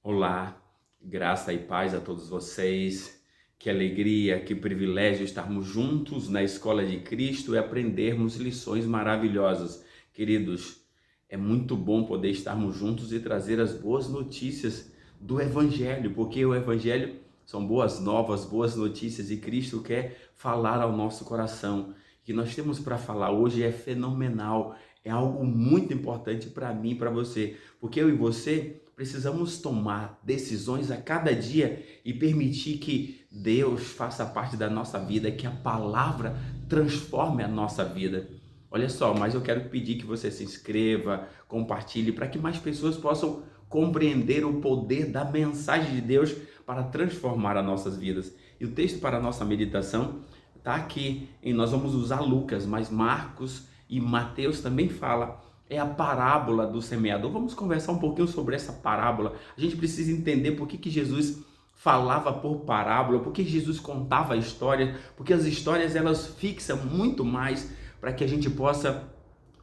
Olá, graça e paz a todos vocês. Que alegria, que privilégio estarmos juntos na Escola de Cristo e aprendermos lições maravilhosas. Queridos, é muito bom poder estarmos juntos e trazer as boas notícias do Evangelho, porque o Evangelho são boas novas, boas notícias e Cristo quer falar ao nosso coração. O que nós temos para falar hoje é fenomenal, é algo muito importante para mim e para você, porque eu e você precisamos tomar decisões a cada dia e permitir que Deus faça parte da nossa vida, que a palavra transforme a nossa vida. Olha só, mas eu quero pedir que você se inscreva, compartilhe, para que mais pessoas possam compreender o poder da mensagem de Deus para transformar as nossas vidas. E o texto para a nossa meditação está aqui, e nós vamos usar Lucas, mas Marcos e Mateus também fala. É a parábola do semeador. Vamos conversar um pouquinho sobre essa parábola. A gente precisa entender por que Jesus falava por parábola, por que Jesus contava histórias, porque as histórias elas fixam muito mais para que a gente possa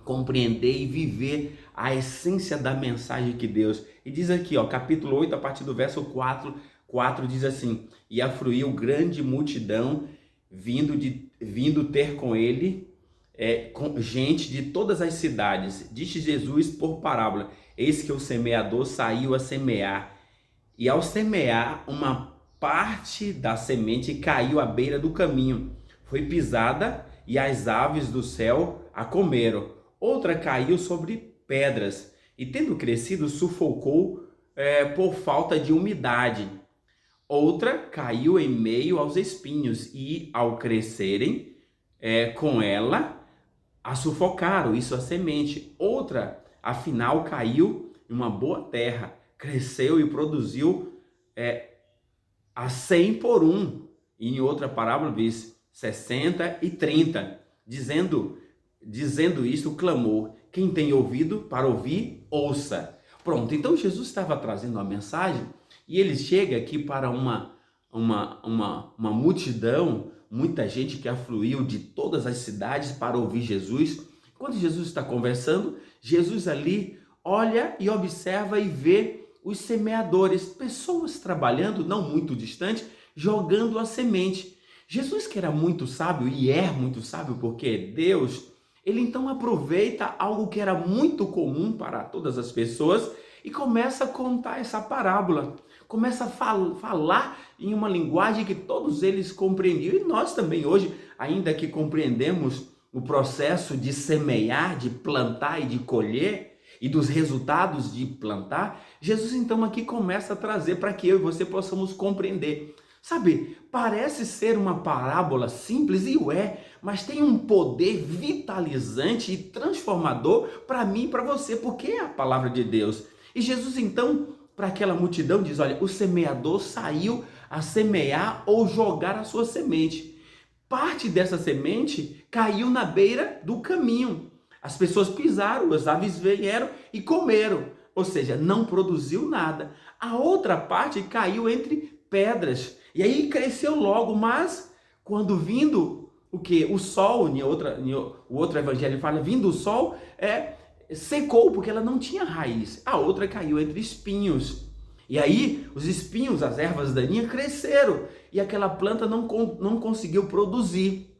compreender e viver a essência da mensagem que Deus. E diz aqui, ó, capítulo 8, a partir do verso 4 diz assim: E afluiu grande multidão vindo ter com ele, com gente de todas as cidades. Disse Jesus por parábola: Eis que o semeador saiu a semear, e ao semear, uma parte da semente caiu à beira do caminho, foi pisada, e as aves do céu a comeram. Outra caiu sobre pedras, e tendo crescido, sufocou por falta de umidade. Outra caiu em meio aos espinhos, e ao crescerem com ela, a sufocaram, isso a semente. Outra, afinal, caiu em uma boa terra, cresceu e produziu a 100 por um. E em outra parábola diz 60 e 30. Dizendo isso, clamou: Quem tem ouvido para ouvir, ouça. Pronto, então Jesus estava trazendo uma mensagem e ele chega aqui para uma multidão, muita gente que afluiu de todas as cidades para ouvir Jesus. Quando Jesus está conversando, Jesus ali olha e observa e vê os semeadores, pessoas trabalhando, não muito distante, jogando a semente. Jesus, que era muito sábio, e é muito sábio porque é Deus, ele então aproveita algo que era muito comum para todas as pessoas e começa a contar essa parábola. Começa a falar em uma linguagem que todos eles compreendiam. E nós também hoje, ainda que compreendemos o processo de semear, de plantar e de colher, e dos resultados de plantar, Jesus então aqui começa a trazer para que eu e você possamos compreender. Sabe, parece ser uma parábola simples, e o é, mas tem um poder vitalizante e transformador para mim e para você, porque é a palavra de Deus. E Jesus então, para aquela multidão, diz: olha, o semeador saiu a semear ou jogar a sua semente. Parte dessa semente caiu na beira do caminho. As pessoas pisaram, as aves vieram e comeram, ou seja, não produziu nada. A outra parte caiu entre pedras, e aí cresceu logo, mas quando vindo o que? O sol, o outro evangelho fala, vindo o sol, secou, porque ela não tinha raiz. A outra caiu entre espinhos. E aí, os espinhos, as ervas daninhas, cresceram. E aquela planta não conseguiu produzir.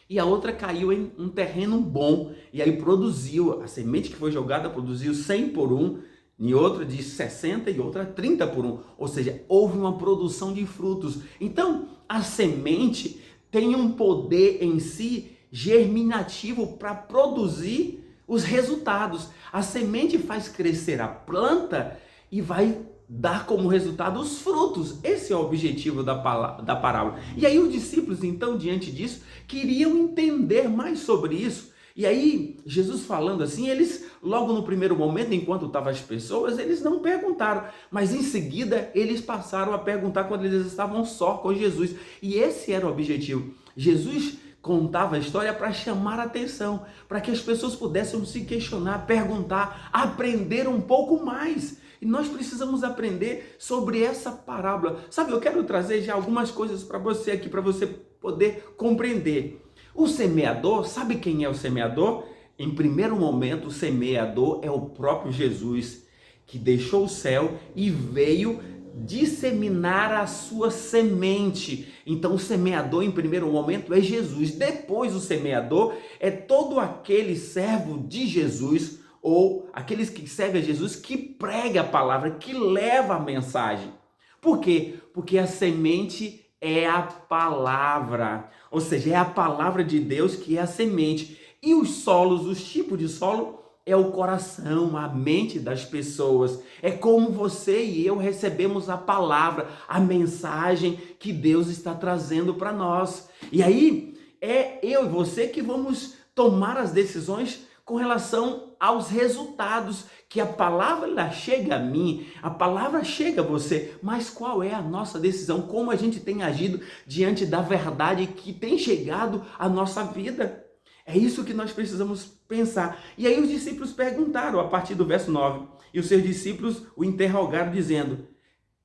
E a outra caiu em um terreno bom. E aí produziu. A semente que foi jogada produziu 100 por um. Em outra de 60 e outra 30 por um. Ou seja, houve uma produção de frutos. Então, a semente tem um poder em si germinativo para produzir os resultados. A semente faz crescer a planta e vai dar como resultado os frutos. Esse é o objetivo da parábola. E aí os discípulos, então, diante disso, queriam entender mais sobre isso. E aí, Jesus falando assim, eles, logo no primeiro momento, enquanto estavam as pessoas, eles não perguntaram. Mas em seguida, eles passaram a perguntar quando eles estavam só com Jesus. E esse era o objetivo. Jesus contava a história para chamar a atenção, para que as pessoas pudessem se questionar, perguntar, aprender um pouco mais. E nós precisamos aprender sobre essa parábola. Sabe, eu quero trazer já algumas coisas para você aqui, para você poder compreender. O semeador, sabe quem é o semeador? Em primeiro momento, o semeador é o próprio Jesus, que deixou o céu e veio disseminar a sua semente. Então o semeador em primeiro momento é Jesus, depois o semeador é todo aquele servo de Jesus ou aqueles que servem a Jesus que prega a palavra, que leva a mensagem. Por quê? Porque a semente é a palavra, ou seja, é a palavra de Deus que é a semente. E os solos, os tipos de solo é o coração, a mente das pessoas. É como você e eu recebemos a palavra, a mensagem que Deus está trazendo para nós. E aí, é eu e você que vamos tomar as decisões com relação aos resultados, que a palavra ela chega a mim, a palavra chega a você, mas qual é a nossa decisão? Como a gente tem agido diante da verdade que tem chegado à nossa vida? É isso que nós precisamos pensar. E aí os discípulos perguntaram a partir do verso 9, e os seus discípulos o interrogaram dizendo: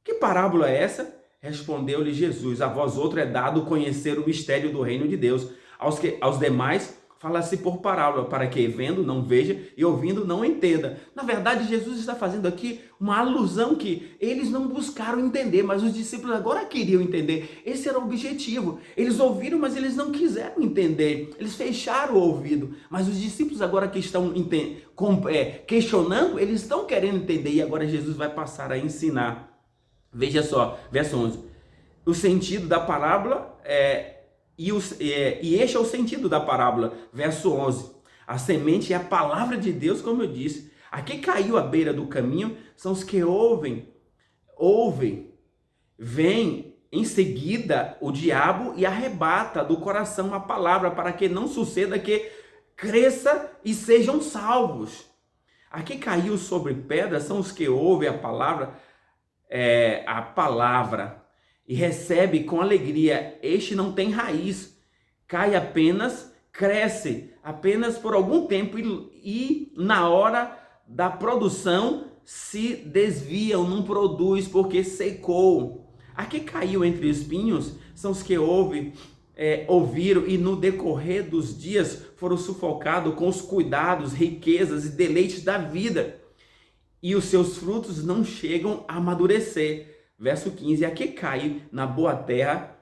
que parábola é essa? Respondeu-lhe Jesus: a vós outro é dado conhecer o mistério do reino de Deus, aos demais fala-se por parábola, para que vendo não veja e ouvindo não entenda. Na verdade, Jesus está fazendo aqui uma alusão que eles não buscaram entender, mas os discípulos agora queriam entender. Esse era o objetivo. Eles ouviram, mas eles não quiseram entender. Eles fecharam o ouvido. Mas os discípulos agora que estão questionando, eles estão querendo entender. E agora Jesus vai passar a ensinar. Veja só, verso 11. O sentido da parábola e este é o sentido da parábola, verso 11. A semente é a palavra de Deus, como eu disse. A que caiu à beira do caminho são os que ouvem. Vem em seguida o diabo e arrebata do coração a palavra, para que não suceda que cresça e sejam salvos. A que caiu sobre pedra são os que ouvem a palavra, e recebe com alegria. Este não tem raiz, cai apenas, cresce apenas por algum tempo e na hora da produção se desviam, não produz porque secou. A que caiu entre espinhos são os que ouviram e no decorrer dos dias foram sufocados com os cuidados, riquezas e deleites da vida, e os seus frutos não chegam a amadurecer. Verso 15, a que cai na boa terra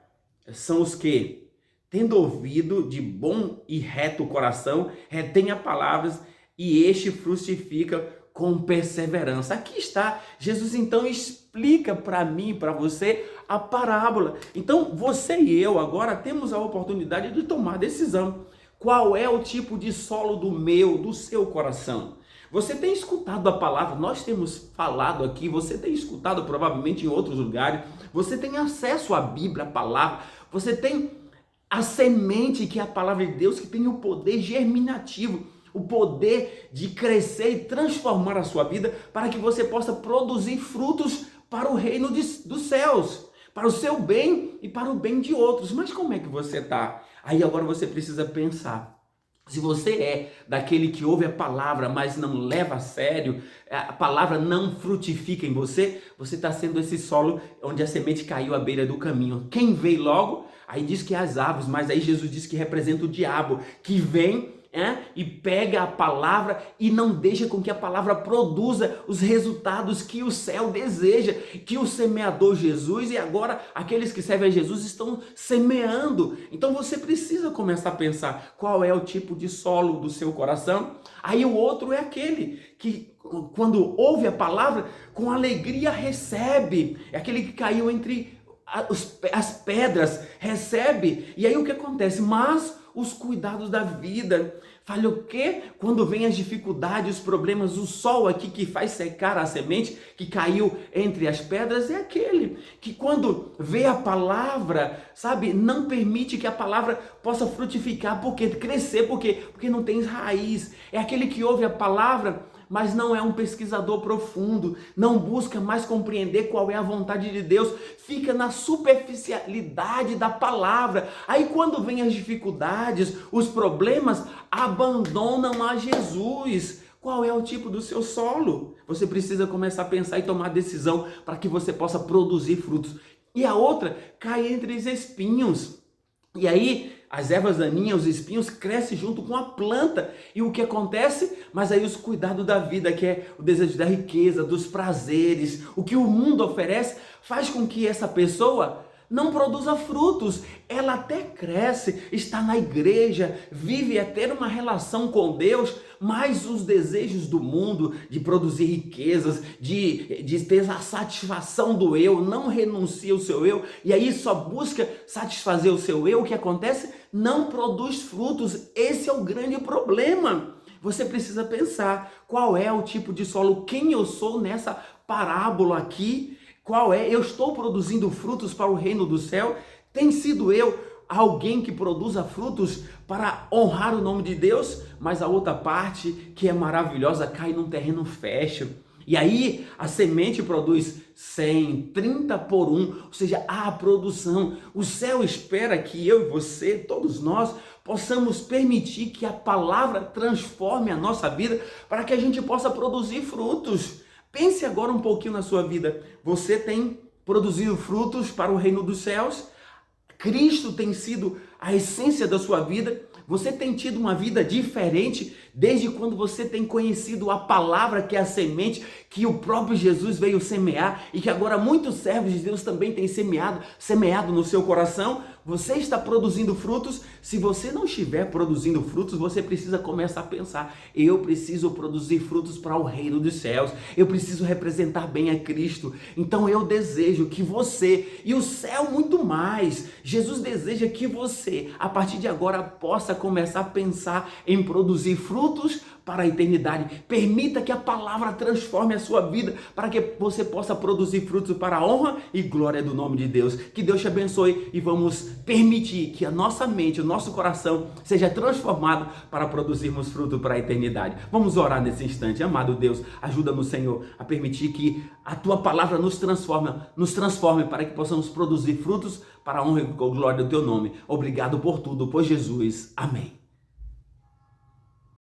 são os que, tendo ouvido de bom e reto coração, retém as palavras e este frutifica com perseverança. Aqui está, Jesus então explica para mim, para você, a parábola. Então você e eu agora temos a oportunidade de tomar decisão. Qual é o tipo de solo do seu coração? Você tem escutado a palavra, nós temos falado aqui, você tem escutado provavelmente em outros lugares, você tem acesso à Bíblia, à palavra, você tem a semente que é a palavra de Deus, que tem o poder germinativo, o poder de crescer e transformar a sua vida para que você possa produzir frutos para o reino dos céus, para o seu bem e para o bem de outros. Mas como é que você está? Aí agora você precisa pensar. Se você é daquele que ouve a palavra, mas não leva a sério, a palavra não frutifica em você, você está sendo esse solo onde a semente caiu à beira do caminho. Quem veio logo? Aí diz que é as aves, mas aí Jesus diz que representa o diabo, que vem e pega a palavra e não deixa com que a palavra produza os resultados que o céu deseja, que o semeador Jesus e agora aqueles que servem a Jesus estão semeando. Então você precisa começar a pensar qual é o tipo de solo do seu coração. Aí o outro é aquele que quando ouve a palavra com alegria recebe, é aquele que caiu entre as pedras, recebe, e aí o que acontece? Mas os cuidados da vida. Fala o quê? Quando vem as dificuldades, os problemas, o sol aqui que faz secar a semente que caiu entre as pedras é aquele que quando vê a palavra, sabe, não permite que a palavra possa frutificar, porque crescer, porque não tem raiz. É aquele que ouve a palavra, mas não é um pesquisador profundo, não busca mais compreender qual é a vontade de Deus, fica na superficialidade da palavra. Aí quando vem as dificuldades, os problemas, abandonam a Jesus. Qual é o tipo do seu solo? Você precisa começar a pensar e tomar decisão para que você possa produzir frutos. E a outra cai entre os espinhos. E aí as ervas daninhas, os espinhos crescem junto com a planta. E o que acontece? Mas aí os cuidados da vida, que é o desejo da riqueza, dos prazeres, o que o mundo oferece, faz com que essa pessoa não produza frutos. Ela até cresce, está na igreja, vive até uma relação com Deus, mas os desejos do mundo de produzir riquezas, de ter a satisfação do eu, não renuncia o seu eu, e aí só busca satisfazer o seu eu. O que acontece? Não produz frutos. Esse é o grande problema. Você precisa pensar qual é o tipo de solo, quem eu sou nessa parábola aqui. Qual é? Eu estou produzindo frutos para o reino do céu? Tem sido eu alguém que produza frutos para honrar o nome de Deus? Mas a outra parte, que é maravilhosa, cai num terreno fértil. E aí a semente produz 100, 30 por 1, ou seja, há a produção. O céu espera que eu e você, todos nós, possamos permitir que a palavra transforme a nossa vida para que a gente possa produzir frutos. Pense agora um pouquinho na sua vida. Você tem produzido frutos para o reino dos céus? Cristo tem sido a essência da sua vida? Você tem tido uma vida diferente desde quando você tem conhecido a palavra, que é a semente que o próprio Jesus veio semear e que agora muitos servos de Deus também têm semeado no seu coração? Você está produzindo frutos? Se você não estiver produzindo frutos, você precisa começar a pensar: eu preciso produzir frutos para o reino dos céus, eu preciso representar bem a Cristo. Então eu desejo que você, e o céu muito mais, Jesus deseja que você, a partir de agora, possa começar a pensar em produzir frutos para a eternidade. Permita que a palavra transforme a sua vida para que você possa produzir frutos para a honra e glória do nome de Deus. Que Deus te abençoe e vamos permitir que a nossa mente, o nosso coração seja transformado para produzirmos fruto para a eternidade. Vamos orar nesse instante. Amado Deus, ajuda-nos, Senhor, a permitir que a tua palavra nos transforme para que possamos produzir frutos para a honra e glória do teu nome. Obrigado por tudo, por Jesus. Amém.